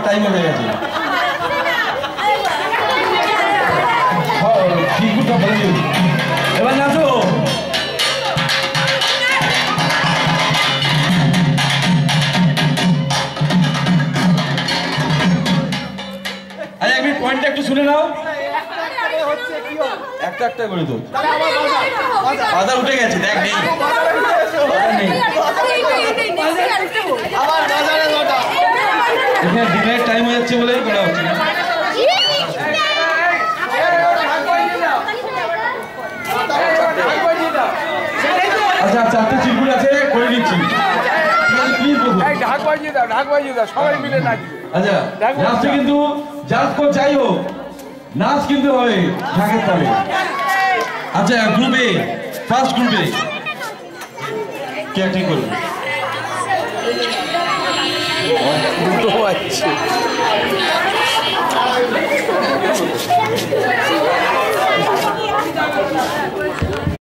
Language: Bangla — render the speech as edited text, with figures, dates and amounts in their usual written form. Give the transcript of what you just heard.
টাইম হয়ে গেছে। এবার নাচো। আরে এক মিনিট পয়েন্টটা একটু শুনে নাও। একটা একটা করে তো বাজার উঠে গেছে, দেখ নেই এখানে ডিনারের টাইম হয়ে যাচ্ছে বলেই করা হচ্ছে না। আচ্ছা চারটে চিরকুট আছে, করে দিচ্ছি। ঢাক বাজিয়ে দাও, ঢাক বাজিয়ে দাও, সবাই মিলে নাচবে। আচ্ছা নাচটা কিন্তু জাজ কর যাই হোক, নাচ কিন্তু হবে ঢাকের তালে। আচ্ছা গ্রুপে ফার্স্ট গ্রুপে কে ঠিক করবে? দুটো আছে